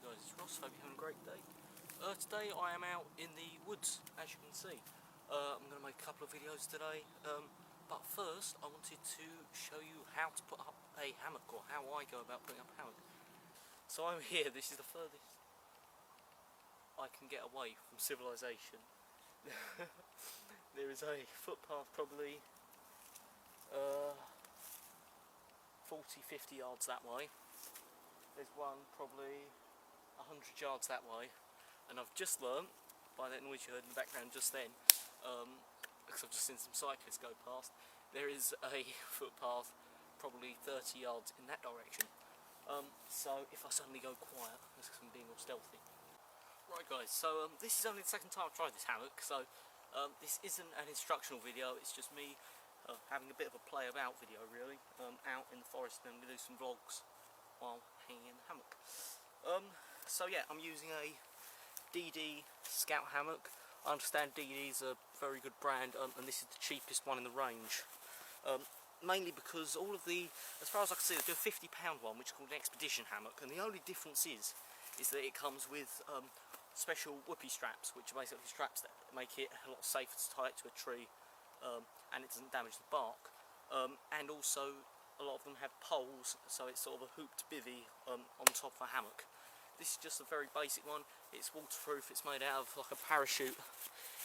guys, it's Ross. Hope you're having a great day. Today I am out in the woods, as you can see. I'm going to make a couple of videos today, but first I wanted to show you how to put up a hammock, or how I go about putting up a hammock. So I'm here. This is the furthest I can get away from civilization. There is a footpath probably 40-50 yards that way. There's one probably 100 yards that way, and I've just learnt, by that noise you heard in the background just then, because I've just seen some cyclists go past, there is a footpath probably 30 yards in that direction. So if I suddenly go quiet, that's because I'm being all stealthy. Right guys, so this is only the second time I've tried this hammock, so this isn't an instructional video, it's just me having a bit of a play about video really, out in the forest, and I'm going to do some vlogs while hanging in the hammock. So yeah, I'm using a DD Scout hammock. I understand DD is a very good brand, and this is the cheapest one in the range. Mainly because all of the, as far as I can see, they do a £50 one, which is called an expedition hammock, and the only difference is that it comes with special whoopee straps, which are basically straps that make it a lot safer to tie it to a tree, and it doesn't damage the bark. And also, a lot of them have poles, so it's sort of a hooped bivvy on top of a hammock. This is just a very basic one. It's waterproof. It's made out of like a parachute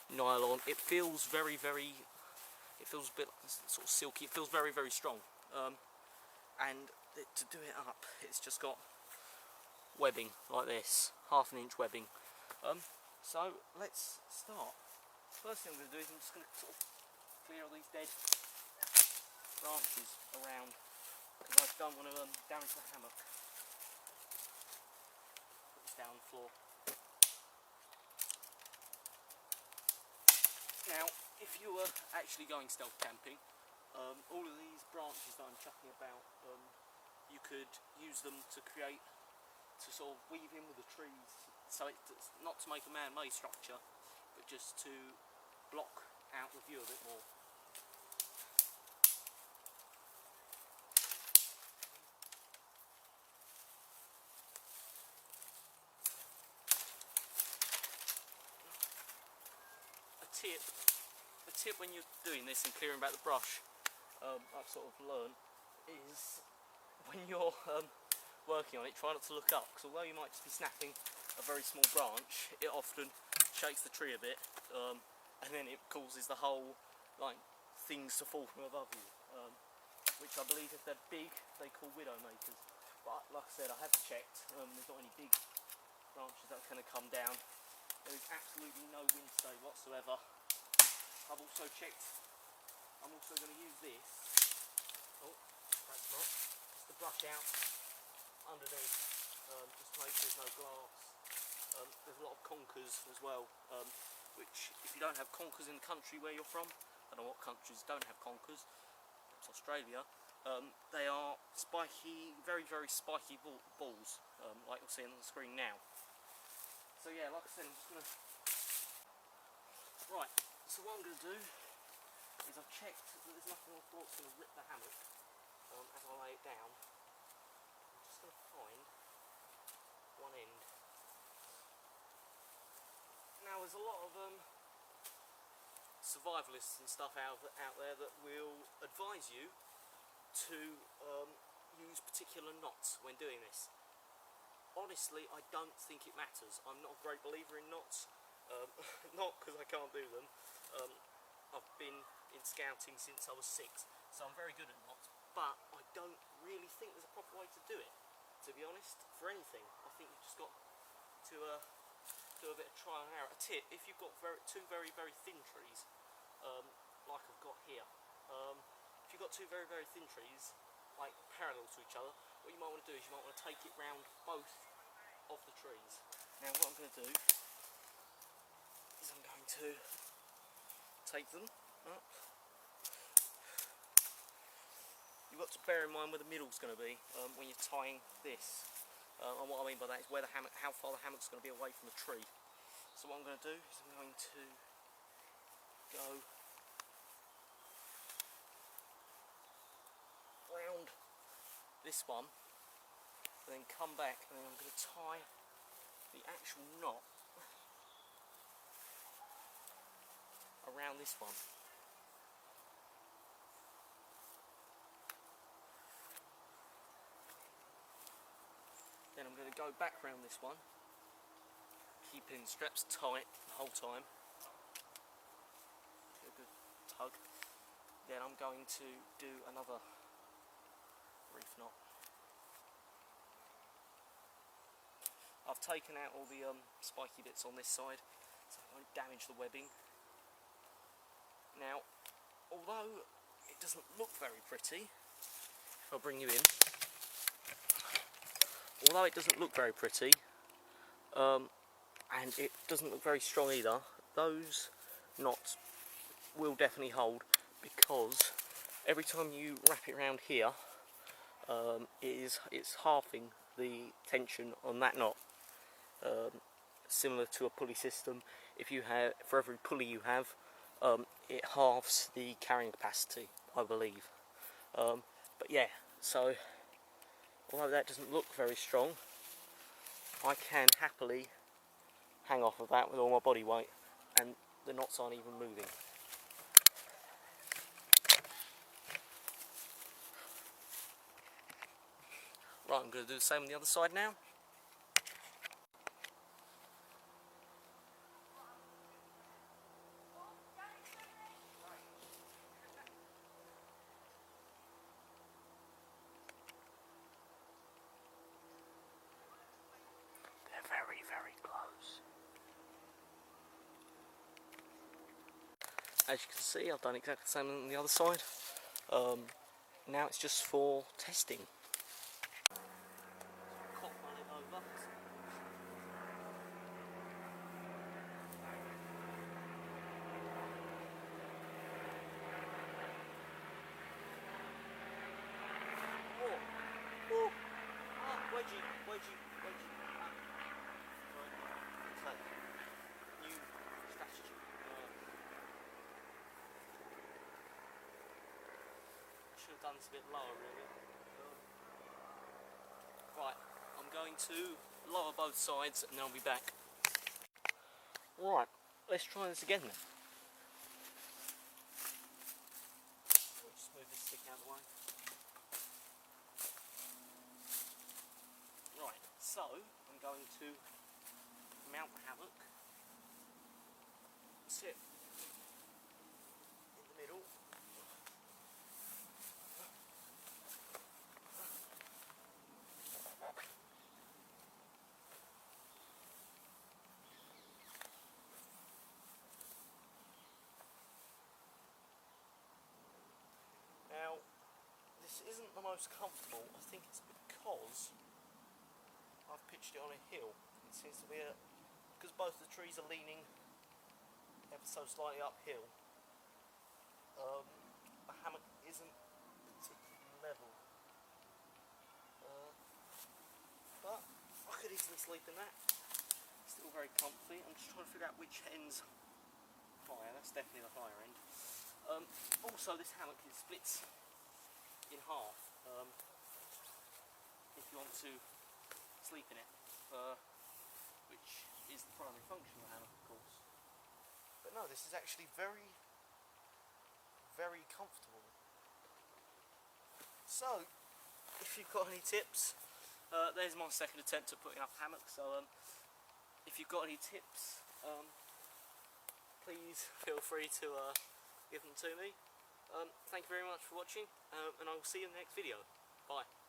nylon. It feels very, it feels a bit sort of silky. It feels very, very strong. And to do it up, it's just got webbing like this, ½ inch webbing. So let's start. First thing I'm going to do is I'm just going to sort of clear all these dead branches around, because I don't want to damage the hammock. Put this down on the floor. Now, if you were actually going stealth camping, all of these branches that I'm chucking about, you could use them to sort of weave in with the trees, so it's not to make a man-made structure, but just to block out the view a bit more. A tip when you're doing this and clearing back the brush, I've sort of learned, is when you're working on it, try not to look up, because although you might just be snapping a very small branch, it often shakes the tree a bit, and then it causes the whole things to fall from above you, which I believe if they're big they call widow makers. But like I said, I have checked, there's not any big branches that are going to come down. There is absolutely no wind stay whatsoever. I've also checked, I'm also going to use this, perhaps not, just to brush out underneath, just to make sure there's no glass. There's a lot of conkers as well, which if you don't have conkers in the country where you're from, I don't know what countries don't have conkers, perhaps Australia, they are spiky, very, very spiky balls, like you'll see on the screen now. So yeah, like I said, I'm just going to... Right, so what I'm going to do is I've checked that there's nothing I thought that's going to rip the hammock as I lay it down. I'm just going to find one end. Now there's a lot of survivalists and stuff out there that will advise you to use particular knots when doing this. Honestly, I don't think it matters. I'm not a great believer in knots, not because I can't do them. I've been in scouting since I was 6, so I'm very good at knots, but I don't really think there's a proper way to do it, to be honest, for anything. I think you've just got to do a bit of trial and error. A tip, if you've got two very, very thin trees, like I've got here, if you've got two very, very thin trees, like parallel to each other, what you might want to do is you might want to take it round both of the trees. Now what I'm going to do is I'm going to take them up. You've got to bear in mind where the middle's going to be when you're tying this. And what I mean by that is where the hammock, how far the hammock's going to be away from the tree. So what I'm going to do is I'm going to go round this one, and then come back, and then I'm going to tie the actual knot around this one. Then I'm going to go back round this one, keeping straps tight the whole time. Give it a good tug. Then I'm going to do another reef knot. I've taken out all the spiky bits on this side, so it won't damage the webbing. Now, although it doesn't look very pretty, if I bring you in, although it doesn't look very pretty, and it doesn't look very strong either, those knots will definitely hold, because every time you wrap it around here, it's halving the tension on that knot. Similar to a pulley system, if you have, for every pulley you have, it halves the carrying capacity, I believe. But yeah, so although that doesn't look very strong, I can happily hang off of that with all my body weight, and the knots aren't even moving. Right, I'm going to do the same on the other side now. They're very, very close. As you can see, I've done exactly the same on the other side. Now it's just for testing. Cock my leg over. Oh, wedgie. Okay. New strategy. I should have done this a bit lower, really. Right, I'm going to lower both sides and then I'll be back. Right, let's try this again then. We'll just move this stick out of the way. Right, so I'm going to mount the hammock, sit in the middle, now this isn't the most comfortable. I think it's because I've pitched it on a hill. It seems to be because both the trees are leaning ever so slightly uphill, the hammock isn't particularly level. But I could easily sleep in that. Still very comfy. I'm just trying to figure out which end's higher. That's definitely the higher end. Also, this hammock is splits in half if you want to sleep in it, which is the primary function of the hammock, of course. But no, this is actually very, very comfortable. So, if you've got any tips, there's my second attempt at putting up a hammock. So, if you've got any tips, please feel free to give them to me. Thank you very much for watching, and I will see you in the next video. Bye.